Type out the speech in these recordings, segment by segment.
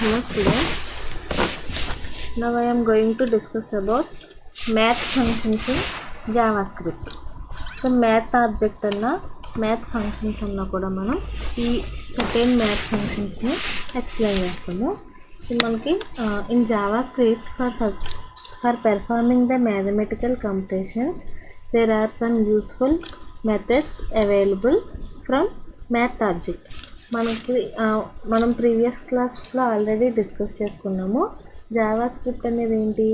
Hello students, now I am going to discuss about math functions in JavaScript. So math object and math functions anna kuda manam ee certain math functions ni explain chestamu. So manaki in JavaScript for performing the mathematical computations there are some useful methods available from math object. మనం previous క్లాస్లో already discuss చేసుకున్నాము. Java script అనేది ఏంటి,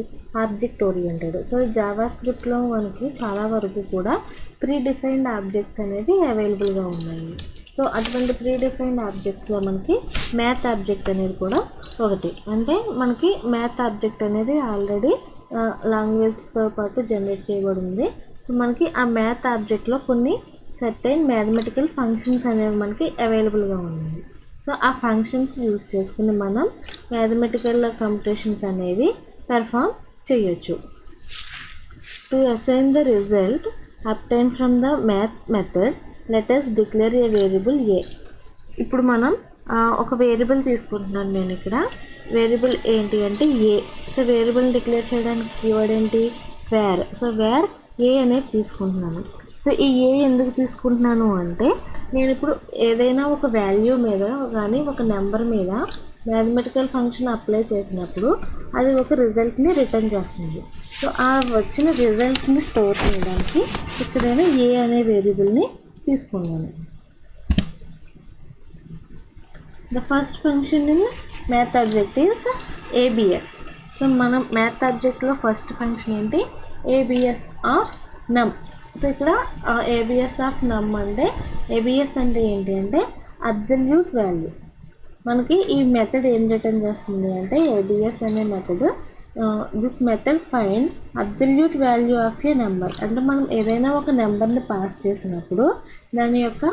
object oriented. So Java స్క్రిప్ట్లో మనకి చాలా వరకు కూడా ప్రీ డిఫైన్డ్ ఆబ్జెక్ట్స్ అనేవి అవైలబుల్గా ఉన్నాయి. సో అటువంటి ప్రీ డిఫైన్డ్ ఆబ్జెక్ట్స్లో మనకి మ్యాథ్ ఆబ్జెక్ట్ అనేది కూడా ఒకటి. అంటే మనకి మ్యాథ్ ఆబ్జెక్ట్ అనేది ఆల్రెడీ లాంగ్వేజ్తో పాటు జనరేట్ చేయబడింది. సో మనకి ఆ మ్యాథ్ ఆబ్జెక్ట్లో కొన్ని సర్టైన్ మ్యాథమెటికల్ ఫంక్షన్స్ అనేవి మనకి అవైలబుల్గా ఉన్నాయి. సో ఆ ఫంక్షన్స్ యూజ్ చేసుకుని మనం మ్యాథమెటికల్ కంప్యూటేషన్స్ అనేవి పెర్ఫామ్ చేయొచ్చు. To assign the result obtain from the math method let us declare a variable a. ఇప్పుడు మనం ఒక వేరియబుల్ తీసుకుంటున్నాను నేను ఇక్కడ. వేరియబుల్ ఏంటి అంటే ఏ. సో వేరియబుల్ డిక్లేర్ చేయడానికి కీవర్డ్ ఏంటి, వేర్. సో వేర్ ఏ అనేది తీసుకుంటున్నాను. సో ఈ ఏ ఎందుకు తీసుకుంటున్నాను అంటే నేను ఇప్పుడు ఏదైనా ఒక వాల్యూ మీద కానీ ఒక నెంబర్ మీద మ్యాథమెటికల్ ఫంక్షన్ అప్లై చేసినప్పుడు అది ఒక రిజల్ట్ని రిటర్న్ చేస్తుంది. సో ఆ వచ్చిన రిజల్ట్ని స్టోర్ చేయడానికి ఇక్కడ నేను ఏ అనే వేరియబుల్ని తీసుకున్నాను. The first function in math object is ABS. So మనం మ్యాథ్ ఆబ్జెక్ట్లో ఫస్ట్ ఫంక్షన్ ఏంటి, ఏబిఎస్ ఆఫ్ నమ్. సో ఇక్కడ ఏబిఎస్ ఆఫ్ నమ్ అంటే ఏబిఎస్ అంటే ఏంటి అంటే అబ్సల్యూట్ వాల్యూ. మనకి ఈ మెథడ్ ఏం రిటర్న్ చేస్తుంది అంటే ఏబిఎస్ అనే method this method find absolute value of a number. అంటే మనం ఏదైనా ఒక నెంబర్ని పాస్ చేసినప్పుడు దాని యొక్క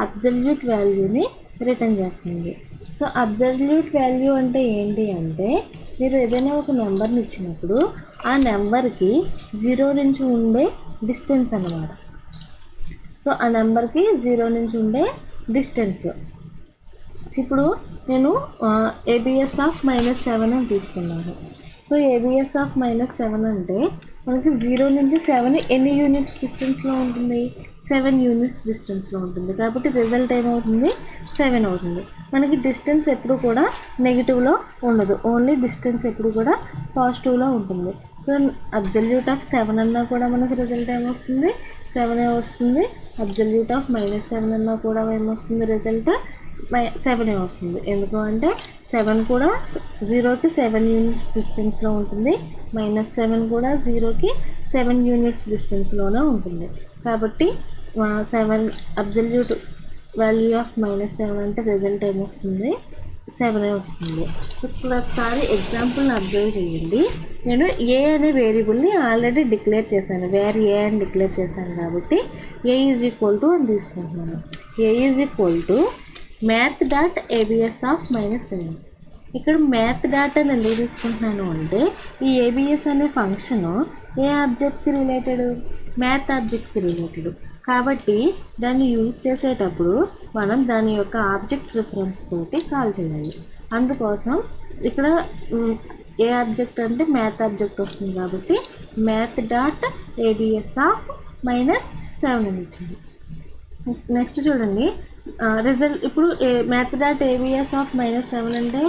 అబ్సల్యూట్ వాల్యూని రిటర్న్ చేస్తుంది. సో అబ్సల్యూట్ వాల్యూ అంటే ఏంటి అంటే మీరు ఏదైనా ఒక నెంబర్ని ఇచ్చినప్పుడు ఆ నెంబర్కి 0 నుంచి ఉండే డిస్టెన్స్ అన్నమాట. సో ఆ నెంబర్కి 0 నుంచి ఉండే డిస్టెన్స్. ఇప్పుడు నేను ఏబిఎస్ ఆఫ్ -7 అని తీసుకున్నాను. సో ఏబిఎస్ ఆఫ్ -7 అంటే మనకి 0 నుంచి 7 ఎన్ని యూనిట్స్ డిస్టెన్స్లో ఉంటుంది, 7 యూనిట్స్ డిస్టెన్స్లో ఉంటుంది. కాబట్టి రిజల్ట్ ఏమవుతుంది, 7 అవుతుంది. మనకి డిస్టెన్స్ ఎప్పుడు కూడా నెగిటివ్లో ఉండదు, ఓన్లీ డిస్టెన్స్ ఎప్పుడు కూడా పాజిటివ్లో ఉంటుంది. సో అబ్సల్యూట్ ఆఫ్ 7 అన్నా కూడా మనకి రిజల్ట్ ఏమొస్తుంది, 7 వస్తుంది. అబ్సల్యూట్ ఆఫ్ -7 అన్నా కూడా ఏమొస్తుంది, రిజల్ట్ 7 వస్తుంది. ఎందుకు అంటే 7 కూడా 0కి 7 యూనిట్స్ డిస్టెన్స్లో ఉంటుంది, -7 కూడా 0కి 7 యూనిట్స్ డిస్టెన్స్లోనే ఉంటుంది. కాబట్టి 7 అబ్సల్యూట్ వాల్యూ ఆఫ్ -7 అంటే రిజల్ట్ ఏమొస్తుంది, 7 వస్తుంది. ఇప్పుడు ఒకసారి ఎగ్జాంపుల్ని అబ్జర్వ్ చేయండి. నేను ఏ అనే వేరియబుల్ని ఆల్రెడీ డిక్లేర్ చేశాను, వేర్ ఏ అని డిక్లేర్ చేశాను. కాబట్టి ఏ ఈజ్ ఈక్వల్ టు అని తీసుకుంటున్నాను. A is equal to math dot ABS of -7. ఇక్కడ మ్యాథ్ డాట్ అని ఎందుకు తీసుకుంటున్నాను అంటే ఈ ఏబిఎస్ అనే ఫంక్షన్ ఏ ఆబ్జెక్ట్కి రిలేటెడ్, మ్యాథ్ ఆబ్జెక్ట్కి రిలేటెడ్. కాబట్టి దాన్ని యూజ్ చేసేటప్పుడు మనం దాని యొక్క ఆబ్జెక్ట్ రిఫరెన్స్ తోటి కాల్ చేయాలి. అందుకోసం ఇక్కడ ఏ ఆబ్జెక్ట్ అంటే మ్యాథ్ ఆబ్జెక్ట్ వస్తుంది. కాబట్టి మ్యాథ్ డాట్ ఏబిఎస్ ఆఫ్ -7 అని ఇచ్చింది. నెక్స్ట్ చూడండి రిజల్ట్. ఇప్పుడు మ్యాథ్ డాట్ ఏబిఎస్ ఆఫ్ -7 అంటే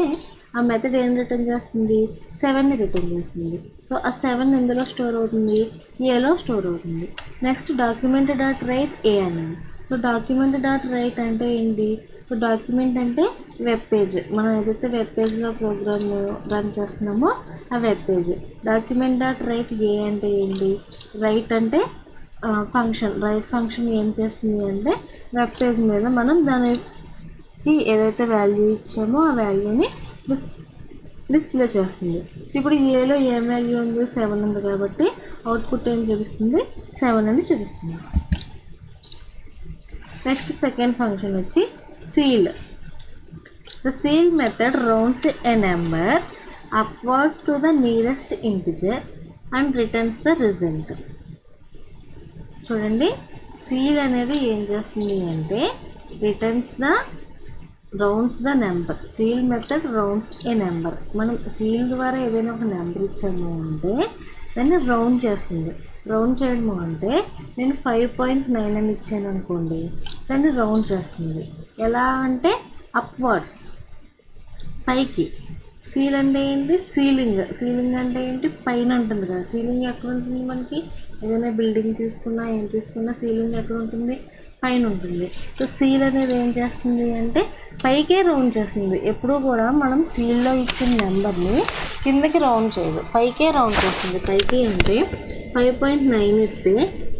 ఆ మెథడ్ ఏం రిటర్న్ చేస్తుంది, 7ని రిటర్న్ చేస్తుంది. సో ఆ 7 ఎందులో స్టోర్ అవుతుంది, ఏలో స్టోర్ అవుతుంది. Next document dot write a అన్నాను. సో డాక్యుమెంట్ డాట్ రైట్ అంటే ఏంటి, సో డాక్యుమెంట్ అంటే వెబ్ పేజ్. మనం ఏదైతే వెబ్ పేజ్లో ప్రోగ్రామ్ రన్ చేస్తున్నామో ఆ web page. Document dot write a అంటే ఏంటి, రైట్ అంటే ఫంక్షన్. రైట్ ఫంక్షన్ ఏం చేస్తుంది అంటే వెబ్ పేజ్ మీద మనం దానికి ఏదైతే వాల్యూ ఇచ్చామో ఆ వాల్యూని డిస్ప్లే చేస్తుంది. ఇప్పుడు ఏలో ఏం వాల్యూ ఉంది, 7 ఉంది. కాబట్టి అవుట్పుట్ ఏం చూపిస్తుంది, 7 అని చూపిస్తుంది. నెక్స్ట్ సెకండ్ ఫంక్షన్ వచ్చి seal. The seal method rounds A number upwards to the nearest integer and returns the result. చూడండి సీల్ అనేది ఏం చేస్తుంది అంటే returns the rounds the number. Seal method rounds A number. మనం సీల్ ద్వారా ఏదైనా ఒక నెంబర్ ఇచ్చాము అంటే దాన్ని రౌండ్ చేస్తుంది. రౌండ్ చేయడము అంటే నేను 5.9 అని ఇచ్చాను అనుకోండి, దాన్ని రౌండ్ చేస్తుంది. ఎలా అంటే అప్వర్డ్స్, పైకి. సీల్ అంటే ఏంటి? సీలింగ్. సీలింగ్ అంటే ఏంటి? పైన ఉంటుంది కదా. సీలింగ్ ఎక్కడ ఉంటుంది? మనకి ఏదైనా బిల్డింగ్ తీసుకున్నా ఏం తీసుకున్నా సీలింగ్ ఎక్కడ ఉంటుంది? పైన ఉంటుంది. సో సీల్ అనేది ఏం చేస్తుంది అంటే పైకే రౌండ్ చేస్తుంది. ఎప్పుడూ కూడా మనం సీల్లో ఇచ్చిన నెంబర్ని కిందకి రౌండ్ చేయదు, పైకే రౌండ్ చేస్తుంది. పైకి అంటే 5.9 ఇస్తే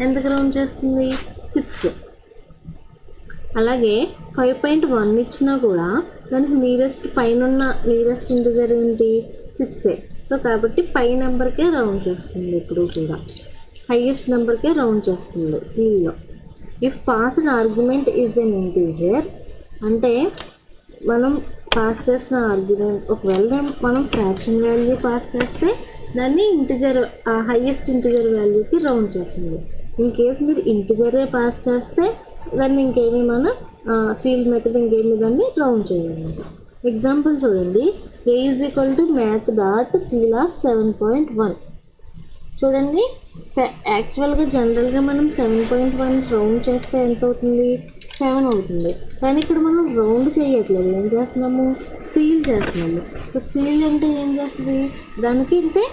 ఎంతకు రౌండ్ చేస్తుంది? 6. అలాగే 5.1 ఇచ్చినా కూడా దానికి నియరెస్ట్ ఇంటిజర్ ఏంటి? 6. సో కాబట్టి పై నెంబర్కే రౌండ్ చేస్తుంది. ఎప్పుడు కూడా హైయెస్ట్ నెంబర్కే రౌండ్ చేస్తుంది సీల్లో. If passed argument is an integer అంటే మనం పాస్ చేసిన ఆర్గ్యుమెంట్, ఒకవేళ మనం ఫ్రాక్షన్ వాల్యూ పాస్ చేస్తే దాన్ని ఇంటిజర్, హైయెస్ట్ ఇంటిజర్ వాల్యూకి రౌండ్ చేస్తుంది. ఇన్ కేస్ మీరు ఇంటిజరే పాస్ చేస్తే దాన్ని ఇంకేమి మన సీల్ మెథడ్ ఇంకేమి దాన్ని రౌండ్ చేయాలన్నమాట. ఎగ్జాంపుల్ చూడండి. a is equal to math dot seal of 7.1. చూడండి, యాక్చువల్గా జనరల్గా మనం 7.1 రౌండ్ చేస్తే ఎంత అవుతుంది? 7 అవుతుంది. కానీ ఇక్కడ మనం రౌండ్ చేయట్లేదు, ఏం చేస్తున్నాము? సీల్ చేస్తున్నాము. సో సీల్ అంటే ఏం చేస్తుంది? దానికి అంటే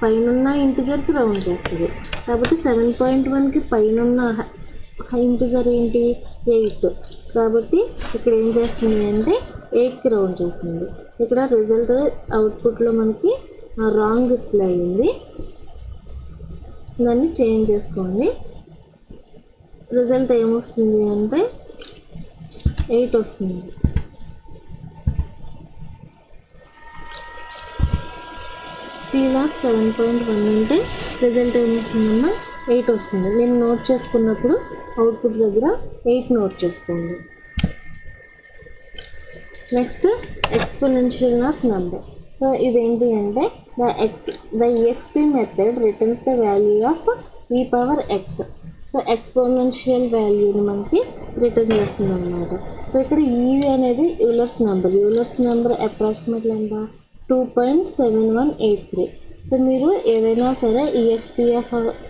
పైన ఇంటిజర్కి రౌండ్ చేస్తుంది. కాబట్టి 7.1కి పైన ఇంటిజర్ ఏంటి? 8. కాబట్టి ఇక్కడ ఏం చేస్తుంది అంటే 8కి రౌండ్ చేస్తుంది. ఇక్కడ రిజల్ట్ అవుట్పుట్లో మనకి రాంగ్ డిస్ప్లే అయ్యింది, దాన్ని చేంజ్ చేసుకోండి. రిజల్ట్ ఏమొస్తుంది అంటే 8 వస్తుంది. సీల్ ఆఫ్ 7.1 అంటే రిజల్ట్ ఏమొస్తుందన్నా 8 వస్తుంది. నేను నోట్ చేసుకున్నప్పుడు అవుట్పుట్ దగ్గర 8 నోట్ చేసుకోండి. Next exponential of number. So ఇదేంటి అంటే the EXP method returns the value of e power x. So exponential వాల్యూని మనకి రిటర్న్ చేస్తుంది అనమాట. సో ఇక్కడ ఈ అనేది యూలర్స్ నెంబర్ అప్రాక్సిమేట్లీ ఎంత? 2.7183. సో మీరు ఏదైనా సరే EXPF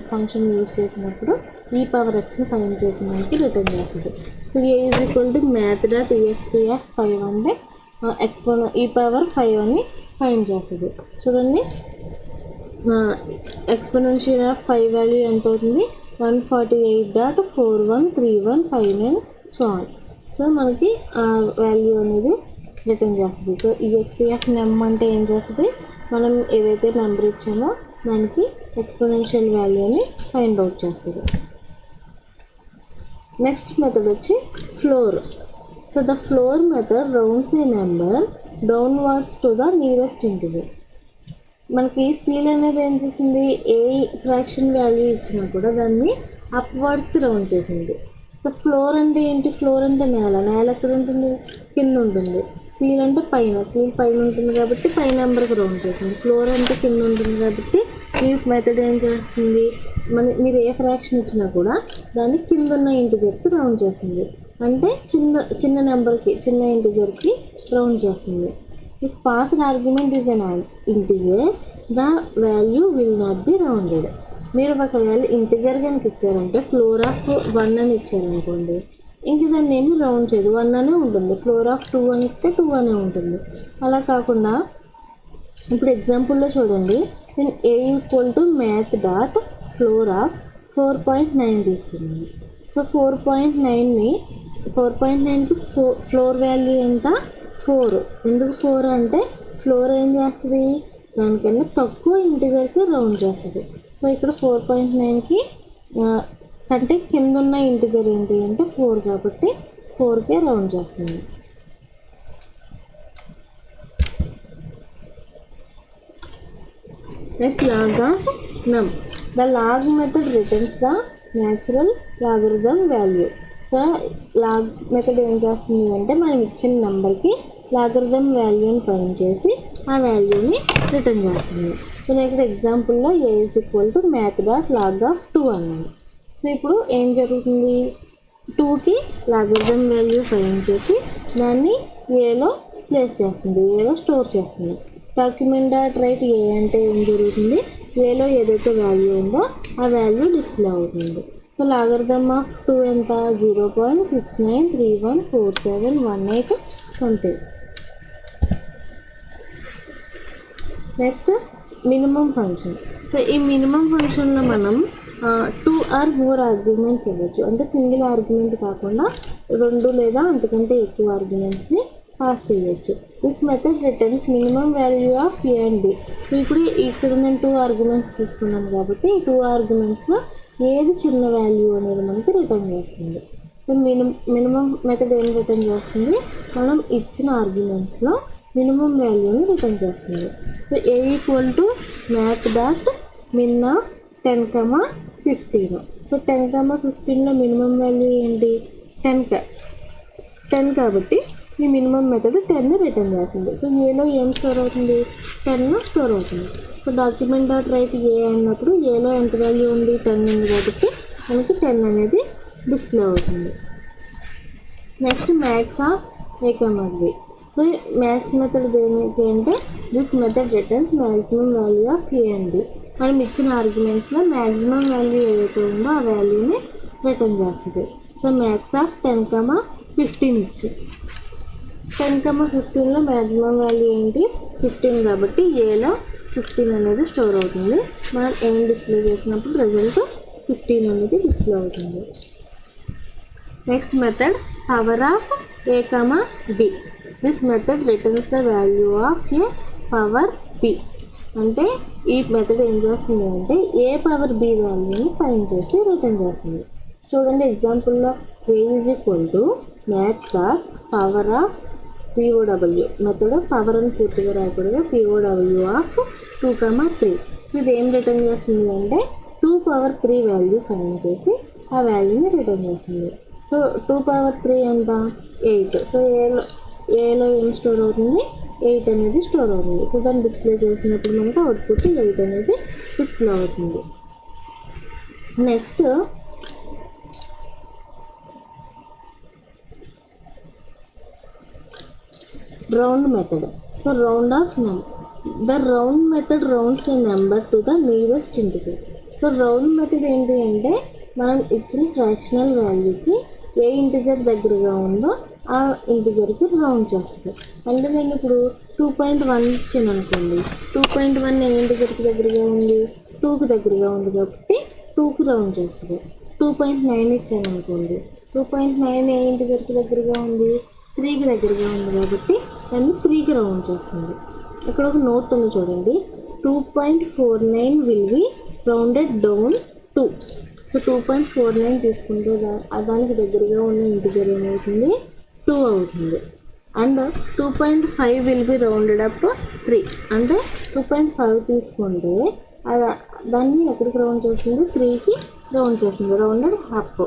ఫంక్షన్ యూజ్ చేసినప్పుడు e పవర్ xని ఫైండ్ చేసి మనకి రిటర్న్ చేస్తుంది. So a is equal to math dot EXPF 5 అంటే e పవర్ 5 అని ఫైండ్ చేస్తుంది. చూడండి, ఎక్స్పోనెన్షియల్ ఆఫ్ 5 వాల్యూ ఎంత అవుతుంది? 148.413159 సో ఆన్. సో మనకి ఆ వాల్యూ అనేది రిటర్న్ చేస్తుంది. సో EXPF నెమ్ అంటే ఏం చేస్తుంది? మనం ఏదైతే నెంబర్ ఇచ్చామో దానికి ఎక్స్పోనెన్షియల్ వాల్యూని ఫైండ్ అవుట్ చేస్తుంది. నెక్స్ట్ మెథడ్ వచ్చి floor. So the floor method rounds A number downwards to the nearest integer. మనకి సీల్ అనేది ఏం చేసింది? ఏ ఫ్రాక్షన్ వాల్యూ ఇచ్చినా కూడా దాన్ని అప్వర్డ్స్కి రౌండ్ చేసింది. సో ఫ్లోర్ అంటే ఏంటి? ఫ్లోర్ అంటే నేల ఎక్కడ ఉంటుంది? కింద ఉంటుంది. సీల్ అంటే సీల్ పైన ఉంటుంది కాబట్టి పై నెంబర్కి రౌండ్ చేసింది. ఫ్లోర్ అంటే కింద ఉంటుంది కాబట్టి ఈ మెథడ్ ఏం చేస్తుంది? మీరు ఏ ఫ్రాక్షన్ ఇచ్చినా కూడా దాన్ని కింద ఉన్న ఇంటిజర్కి రౌండ్ చేస్తుంది. అంటే చిన్న నెంబర్కి, చిన్న ఇంటిజర్కి రౌండ్ చేస్తుంది. If passed argument is an integer the value will not be rounded. మీరు ఒకవేళ ఇంటిజర్ కనుక ఇచ్చారంటే ఫ్లోర్ ఆఫ్ 1 అని ఇచ్చారనుకోండి, ఇంక దాన్ని ఏమి రౌండ్ చేయదు, 1 అనే ఉంటుంది. ఫ్లోర్ ఆఫ్ 2 అని ఇస్తే 2 అనే ఉంటుంది. అలా కాకుండా ఇప్పుడు ఎగ్జాంపుల్లో చూడండి, నేను a equal to math dot floor of 4.9 తీసుకున్నాను. సో 4.9కి ఫ్లోర్ వాల్యూ ఎంత? 4. ఎందుకు 4 అంటే ఫ్లోర్ ఏం చేస్తుంది? దానికన్నా తక్కువ ఇంటిజర్కి రౌండ్ చేస్తుంది. సో ఇక్కడ 4.9కి కంటే కింద ఉన్న ఇంటిజర్ ఏంటి అంటే 4 కాబట్టి 4కే రౌండ్ చేస్తుంది. Next log of num. The log method returns the natural logarithm value. So log method ఏం చేస్తుంది అంటే మనం ఇచ్చిన నెంబర్కి లాగరిథం వాల్యూని ఫైండ్ చేసి ఆ వాల్యూని రిటర్న్ చేస్తుంది. సో నేను ఇక్కడ ఎగ్జాంపుల్లో a is equal to math dot log of 2 అన్నాను. సో ఇప్పుడు ఏం జరుగుతుంది? 2కి లాగరిథం వాల్యూ ఫైండ్ చేసి దాన్ని ఏలో ప్లేస్ చేస్తుంది, ఏలో స్టోర్ చేస్తుంది. డాక్యుమెంట్ డాట్ రైట్ ఏ అంటే ఏం జరుగుతుంది, ఏలో ఏదైతే వాల్యూ ఉందో ఆ వాల్యూ డిస్ప్లే అవుతుంది. సో లాగరిథమ్ ఆఫ్ 2 ఎంత, 0.69314718 something. Next minimum function. So ఈ మినిమం ఫంక్షన్లో మనం 2 ఆర్ మోర్ ఆర్గ్యుమెంట్స్ ఇవ్వచ్చు. అంటే సింగిల్ ఆర్గ్యుమెంట్ కాకుండా 2 లేదా అంతకంటే ఎక్కువ ఆర్గ్యుమెంట్స్ని పాస్ చేయవచ్చు. This method returns minimum value of A and B. So ఇప్పుడు ఇక్కడ నేను 2 ఆర్గ్యుమెంట్స్ తీసుకున్నాను కాబట్టి ఈ 2 ఆర్గ్యుమెంట్స్లో ఏది చిన్న వాల్యూ అనేది మనకి రిటర్న్ చేస్తుంది. సో మినిమం మెథడ్ ఏం రిటర్న్ చేస్తుంది, మనం ఇచ్చిన ఆర్గ్యుమెంట్స్లో మినిమం వాల్యూని రిటర్న్ చేస్తుంది. So a equal to math dot min of 10,15. So 10,15లో మినిమం వాల్యూ ఏంటి, 10 కాబట్టి ఈ మినిమం మెథడ్ 10ని రిటర్న్ చేస్తుంది. సో ఏలో ఏం స్టోర్ అవుతుంది, 10 స్టోర్ అవుతుంది. So document dot write a అన్నప్పుడు ఏలో ఎంత వాల్యూ ఉంది, 10 ఉంది కాబట్టి మనకి 10 అనేది డిస్ప్లే అవుతుంది. Next max of A comma B. So max method దేనికి అంటే this method returns maximum value of A and B. మనం ఇచ్చిన ఆర్గ్యుమెంట్స్లో మ్యాక్సిమం వాల్యూ ఏదైతే ఉందో ఆ వాల్యూని రిటర్న్ చేస్తుంది. సో మ్యాక్స్ ఆఫ్ 10,15 ఇచ్చు. 10,15లో మ్యాక్సిమం వాల్యూ ఏంటి, 15 కాబట్టి ఏలో 15 అనేది స్టోర్ అవుతుంది. మనం ఏం డిస్ప్లే చేసినప్పుడు రిజల్ట్ 15 అనేది డిస్ప్లే అవుతుంది. Next method power of A comma b. This method returns the value of a power b. అంటే ఈ మెథడ్ ఏం చేస్తుంది అంటే ఏ పవర్ బి వాల్యూని ఫైండ్ చేసి రిటర్న్ చేస్తుంది. చూడండి ఎగ్జాంపుల్లో a is equal to math dot power of POW. Method power అని పూర్తిగా రాకూడదు, POW ఆఫ్ 2,3. సో ఇది ఏం రిటర్న్ చేస్తుంది అంటే 2 పవర్ 3 వాల్యూ ఫైండ్ చేసి ఆ వాల్యూని రిటర్న్ చేస్తుంది. సో 2 పవర్ 3 ఎంత, 8. సో ఏలో ఏం స్టోర్ అవుతుంది, 8 అనేది స్టోర్ అవుతుంది. సో దాన్ని డిస్ప్లే చేసినప్పుడు మనకు అవుట్పుట్ 8 అనేది డిస్ప్లే అవుతుంది. Next round method. So round of num. The round method rounds a number to the nearest integer. So round method ఏంటి అంటే మనం ఇచ్చిన ఫ్రాక్షనల్ వాల్యూకి ఏ ఇంటిజర్ దగ్గరగా ఉందో ఆ ఇంటిజర్కి రౌండ్ చేస్తుంది. అంటే నేను ఇప్పుడు 2.1 ఇచ్చాను అనుకోండి, 2.1 ఏ ఇంటిజర్కి దగ్గరగా ఉంది, 2కి దగ్గరగా ఉంది కాబట్టి 2కి రౌండ్ చేస్తుంది. 2.9 ఇచ్చాను అనుకోండి, 2.9 ఏ ఇంటిజర్కి దగ్గరగా ఉంది, 3కి దగ్గరగా ఉంది కాబట్టి దాన్ని 3కి రౌండ్ చేస్తుంది. ఇక్కడ ఒక నోట్ ఉంది చూడండి, 2.49 will be rounded down 2. So 2.49 తీసుకుంటే దానికి దగ్గరగా ఉన్న ఇంటిజర్ ఏమవుతుంది, 2 అవుతుంది. And 2.5 will be rounded up 3. అంటే 2.5 తీసుకుంటే దాన్ని ఎక్కడికి రౌండ్ చేస్తుంది, 3కి రౌండ్ చేస్తుంది, రౌండెడ్ అప్.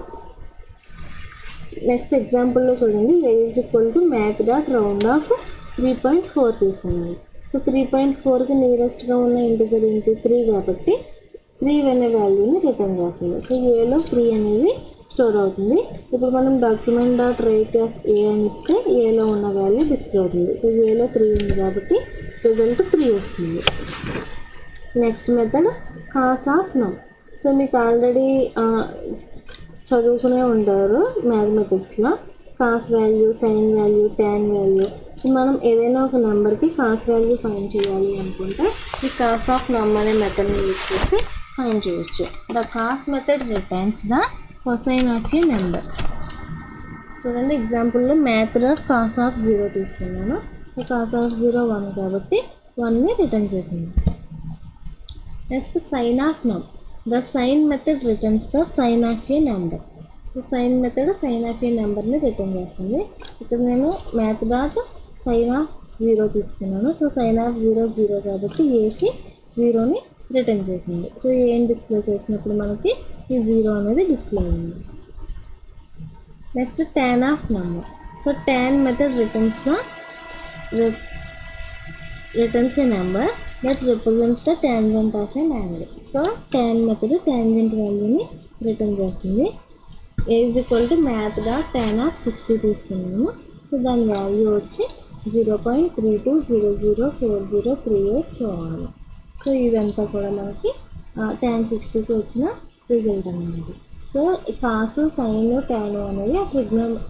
నెక్స్ట్ ఎగ్జాంపుల్లో చూడండి, a is equal to math dot round of 3.4 తీసుకున్నాను. సో 3.4కి నియరెస్ట్గా ఉన్న ఇంటిజర్ ఏంటి, 3 కాబట్టి 3 అనే వాల్యూని రిటర్న్ చేస్తుంది. సో ఏలో 3 అనేది స్టోర్ అవుతుంది. ఇప్పుడు మనం డాక్యుమెంట్ డాట్ రైట్ ఆఫ్ ఏ అని ఇస్తే ఏలో ఉన్న వాల్యూ డిస్ప్లే అవుతుంది. సో ఏలో 3 ఉంది కాబట్టి రిజల్ట్ 3 వస్తుంది. Next method cos of num. So మీకు ఆల్రెడీ చదువుకునే ఉంటారు మ్యాథమెటిక్స్లో cos value, sine value, tan value. మనం ఏదైనా ఒక నెంబర్కి కాస్ వాల్యూ ఫైండ్ చేయాలి అనుకుంటే ఈ కాస్ ఆఫ్ నమ్ అనే మెథడ్ని యూజ్ చేసి ఫైండ్ చేయొచ్చు. The cause method returns the cosine of a number. చూడండి ఎగ్జాంపుల్లో మ్యాథ్ డాట్ కాస్ ఆఫ్ 0 తీసుకున్నాను. కాస్ ఆఫ్ 0 1 కాబట్టి 1ని రిటర్న్ చేసింది. Next sine of num. The sine method returns the sine of a number. So sine method sine of a నెంబర్ని return చేస్తుంది. ఇక్కడ నేను math dot sign of 0 తీసుకున్నాను. So sign of 0 0 కాబట్టి ఏకి 0ని రిటర్న్ చేసింది. సో ఏం డిస్ప్లే చేసినప్పుడు మనకి ఈ 0 అనేది డిస్ప్లే అయింది. Next tan of number. So tan method returns a number that represents the tangent of an angle. So tan method tangent వాల్యూని రిటర్న్ చేస్తుంది. ఏ ఈజ్ ఈక్వల్ టు మ్యాథ్గా tan ఆఫ్ 60 తీసుకున్నాము. సో దాని వాల్యూ వచ్చి 0.32004038 చూడాలి. So ఇదంతా కూడా మనకి tan 60కి వచ్చిన రిజల్ట్ అన్నమాట. సో కాసు సైన్ tan అనేది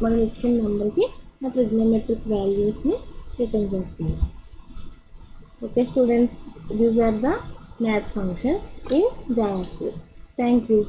మనం ఇచ్చిన నెంబర్కి ఆ ట్రిగ్నోమెట్రిక్ వాల్యూస్ని రిటర్న్ చేస్తాము. Okay students, these are the math functions in JavaScript. Thank you.